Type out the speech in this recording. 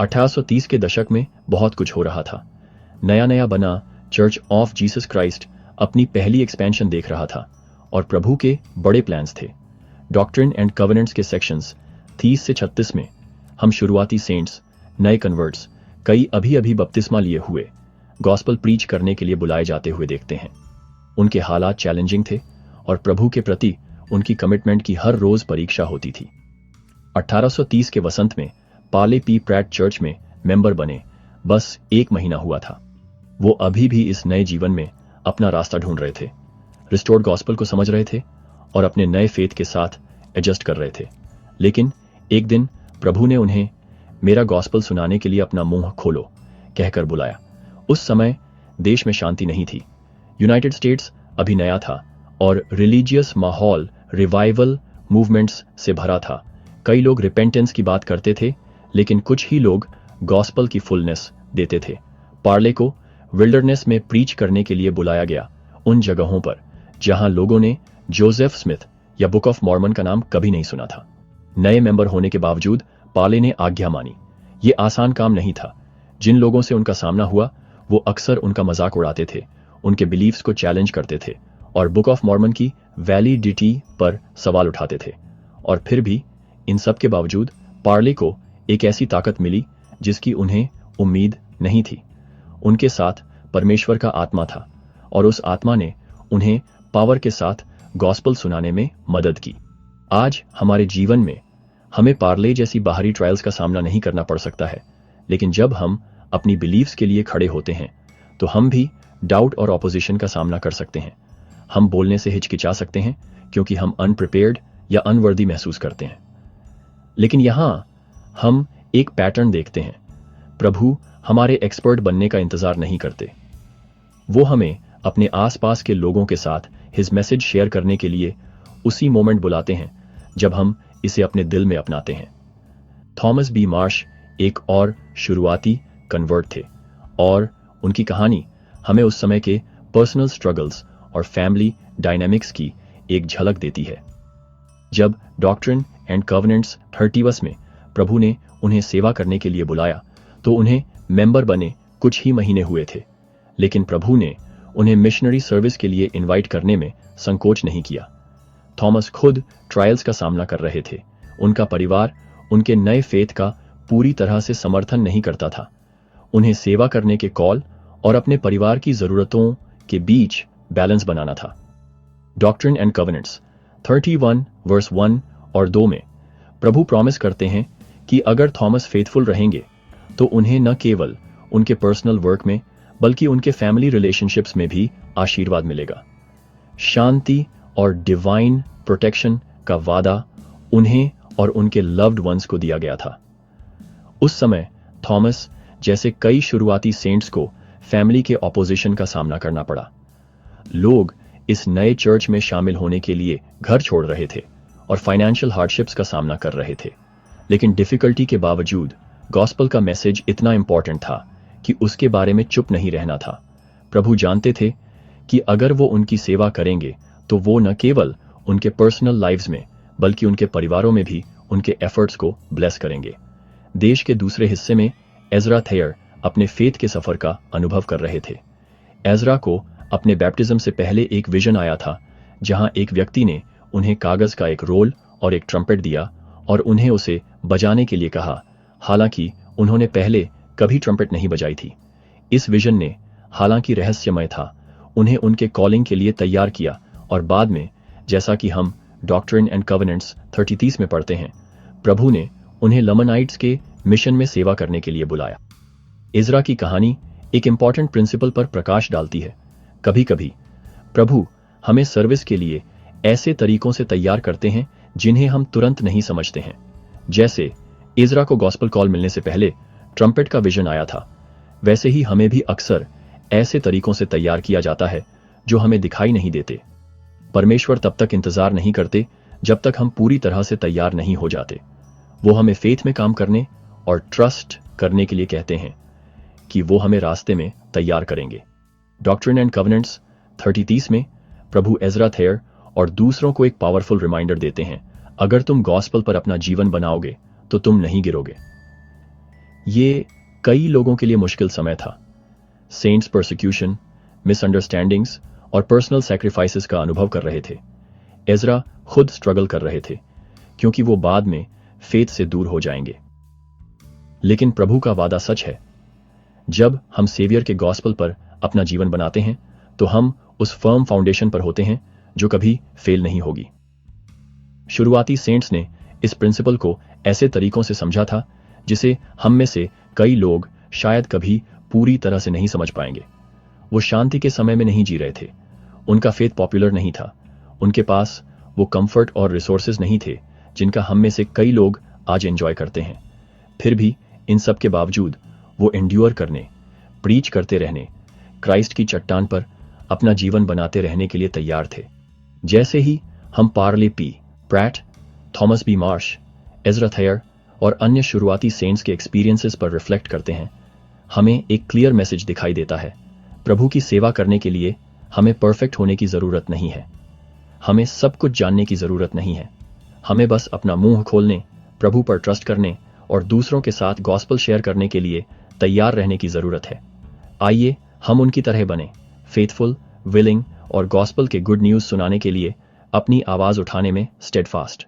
1830 के दशक में बहुत कुछ हो रहा था। नया नया बना चर्च ऑफ जीसस क्राइस्ट अपनी पहली एक्सपेंशन देख रहा था और प्रभु के बड़े प्लान्स थे। डॉक्ट्रिन एंड कवेनेंट्स के सेक्शंस 30 से 36 में हम शुरुआती सेंट्स, नए कन्वर्ट्स, कई अभी अभी बपतिस्मा लिए हुए गॉस्पल प्रीच करने के लिए बुलाए जाते हुए देखते हैं। उनके हालात चैलेंजिंग थे और प्रभु के प्रति उनकी कमिटमेंट की हर रोज परीक्षा होती थी। 1830 के वसंत में पार्ले पी प्रैट चर्च में मेंबर बने बस 1 महीना हुआ था। वो अभी भी इस नए जीवन में अपना रास्ता ढूंढ रहे थे, रिस्टोर्ड गॉस्पल को समझ रहे थे और अपने नए फेथ के साथ एडजस्ट कर रहे थे। लेकिन एक दिन प्रभु ने उन्हें मेरा गॉस्पल सुनाने के लिए अपना मुंह खोलो कहकर बुलाया। उस समय देश में शांति नहीं थी। यूनाइटेड स्टेट्स अभी नया था और रिलीजियस माहौल रिवाइवल मूवमेंट्स से भरा था। कई लोग रिपेंटेंस की बात करते थे, लेकिन कुछ ही लोग गॉस्पल की फुलनेस देते थे। पार्ले को विल्डरनेस में प्रीच करने के लिए बुलाया गया, उन जगहों पर जहां लोगों ने जोसेफ स्मिथ या बुक ऑफ मॉर्मन का नाम कभी नहीं सुना था। नए मेंबर होने के बावजूद पार्ले ने आज्ञा मानी। ये आसान काम नहीं था। जिन लोगों से उनका सामना हुआ वो अक्सर उनका मजाक उड़ाते थे, उनके बिलीफ्स को चैलेंज करते थे और बुक ऑफ मॉर्मन की वैलिडिटी पर सवाल उठाते थे। और फिर भी इन सब के बावजूद पार्ले को एक ऐसी ताकत मिली जिसकी उन्हें उम्मीद नहीं थी। उनके साथ परमेश्वर का आत्मा था और उस आत्मा ने उन्हें पावर के साथ गॉस्पल सुनाने में मदद की। आज हमारे जीवन में हमें पार्ले जैसी बाहरी ट्रायल्स का सामना नहीं करना पड़ सकता है, लेकिन जब हम अपनी बिलीव्स के लिए खड़े होते हैं तो हम भी डाउट और ऑपोजिशन का सामना कर सकते हैं। हम बोलने से हिचकिचा सकते हैं क्योंकि हम अनप्रिपेयर्ड या अनवर्दी महसूस करते हैं। लेकिन यहां हम एक पैटर्न देखते हैं। प्रभु हमारे एक्सपर्ट बनने का इंतजार नहीं करते। वो हमें अपने आसपास के लोगों के साथ हिज मैसेज शेयर करने के लिए उसी मोमेंट बुलाते हैं जब हम इसे अपने दिल में अपनाते हैं। थॉमस बी मार्श एक और शुरुआती कन्वर्ट थे और उनकी कहानी हमें उस समय के पर्सनल स्ट्रगल्स और फैमिली डायनामिक्स की एक झलक देती है। जब डॉक्ट्रिन एंड कवेनेंट्स 30 में प्रभु ने उन्हें सेवा करने के लिए बुलाया तो उन्हें मेंबर बने कुछ ही महीने हुए थे, लेकिन प्रभु ने उन्हें मिशनरी सर्विस के लिए इनवाइट करने में संकोच नहीं किया। थॉमस खुद ट्रायल्स का सामना कर रहे थे। उनका परिवार उनके नए फेथ का पूरी तरह से समर्थन नहीं करता था। उन्हें सेवा करने के कॉल और अपने परिवार की जरूरतों के बीच बैलेंस बनाना था। डॉक्ट्रिन एंड कवेनेंट्स 31 वर्स 1 और 2 में प्रभु प्रॉमिस करते हैं कि अगर थॉमस फेथफुल रहेंगे तो उन्हें न केवल उनके पर्सनल वर्क में बल्कि उनके फैमिली रिलेशनशिप्स में भी आशीर्वाद मिलेगा। शांति और डिवाइन प्रोटेक्शन का वादा उन्हें और उनके लव्ड वंस को दिया गया था। उस समय थॉमस जैसे कई शुरुआती सेंट्स को फैमिली के ऑपोजिशन का सामना करना पड़ा। लोग इस नए चर्च में शामिल होने के लिए घर छोड़ रहे थे और फाइनेंशियल हार्डशिप्स का सामना कर रहे थे, लेकिन डिफिकल्टी के बावजूद गॉस्पल का मैसेज इतना इंपॉर्टेंट था कि उसके बारे में चुप नहीं रहना था। प्रभु जानते थे कि अगर वो उनकी सेवा करेंगे तो वो न केवल उनके पर्सनल लाइव्स में बल्कि उनके परिवारों में भी उनके एफर्ट्स को ब्लेस करेंगे। देश के दूसरे हिस्से में एजरा थेयर अपने फेथ के सफर का अनुभव कर रहे थे। एजरा को अपने बैप्टिज्म से पहले एक विजन आया था जहां एक व्यक्ति ने उन्हें कागज का एक रोल और एक ट्रम्पेट दिया और उन्हें उसे बजाने के लिए कहा, हालांकि उन्होंने पहले कभी ट्रम्पेट नहीं बजाई थी। इस विजन ने, हालांकि रहस्यमय था, उन्हें उनके कॉलिंग के लिए तैयार किया और बाद में, जैसा कि हम डॉक्ट्रिन एंड कवेनेंट्स 33 में पढ़ते हैं, प्रभु ने उन्हें लमनाइट्स के मिशन में सेवा करने के लिए बुलाया। इज़रा की कहानी एक इंपॉर्टेंट प्रिंसिपल पर प्रकाश डालती है। कभी कभी प्रभु हमें सर्विस के लिए ऐसे तरीकों से तैयार करते हैं जिन्हें हम तुरंत नहीं समझते हैं। जैसे इज़रा को गॉस्पल कॉल मिलने से पहले ट्रम्पेट का विजन आया था, वैसे ही हमें भी अक्सर ऐसे तरीकों से तैयार किया जाता है जो हमें दिखाई नहीं देते। परमेश्वर तब तक इंतजार नहीं करते जब तक हम पूरी तरह से तैयार नहीं हो जाते। वो हमें फेथ में काम करने और ट्रस्ट करने के लिए कहते हैं कि वो हमें रास्ते में तैयार करेंगे। डॉक्ट्रिन एंड कवेनेंट्स 33 में प्रभु एजरा थेयर और दूसरों को एक पावरफुल रिमाइंडर देते हैं, अगर तुम गॉस्पल पर अपना जीवन बनाओगे तो तुम नहीं गिरोगे। ये कई लोगों के लिए मुश्किल समय था। सेंट्स परसिक्यूशन, मिसअंडरस्टैंडिंग्स और पर्सनल सैक्रिफाइसेस का अनुभव कर रहे थे। एजरा खुद स्ट्रगल कर रहे थे क्योंकि वो बाद में फेथ से दूर हो जाएंगे। लेकिन प्रभु का वादा सच है। जब हम सेवियर के गॉस्पल पर अपना जीवन बनाते हैं तो हम उस फर्म फाउंडेशन पर होते हैं जो कभी फेल नहीं होगी। शुरुआती सेंट्स ने इस प्रिंसिपल को ऐसे तरीकों से समझा था जिसे हम में से कई लोग शायद कभी पूरी तरह से नहीं समझ पाएंगे। वो शांति के समय में नहीं जी रहे थे। उनका फेथ पॉपुलर नहीं था। उनके पास वो कंफर्ट और रिसोर्सेज नहीं थे जिनका हम में से कई लोग आज एंजॉय करते हैं। फिर भी इन सब के बावजूद वो एंड्योर करने, प्रीच करते रहने, क्राइस्ट की चट्टान पर अपना जीवन बनाते रहने के लिए तैयार थे। जैसे ही हम Parley P Pratt, Thomas B Marsh, Ezra Thayer और अन्य शुरुआती सेंट्स के एक्सपीरियंसेस पर रिफ्लेक्ट करते हैं, हमें एक क्लियर मैसेज दिखाई देता है। प्रभु की सेवा करने के लिए हमें परफेक्ट होने की जरूरत नहीं है। हमें सब कुछ जानने की जरूरत नहीं है। हमें बस अपना मुंह खोलने, प्रभु पर ट्रस्ट करने और दूसरों के साथ गॉस्पल शेयर करने के लिए तैयार रहने की जरूरत है। आइए हम उनकी तरह बने, फेथफुल, विलिंग और गॉस्पल के गुड न्यूज सुनाने के लिए अपनी आवाज उठाने में स्टेडफास्ट।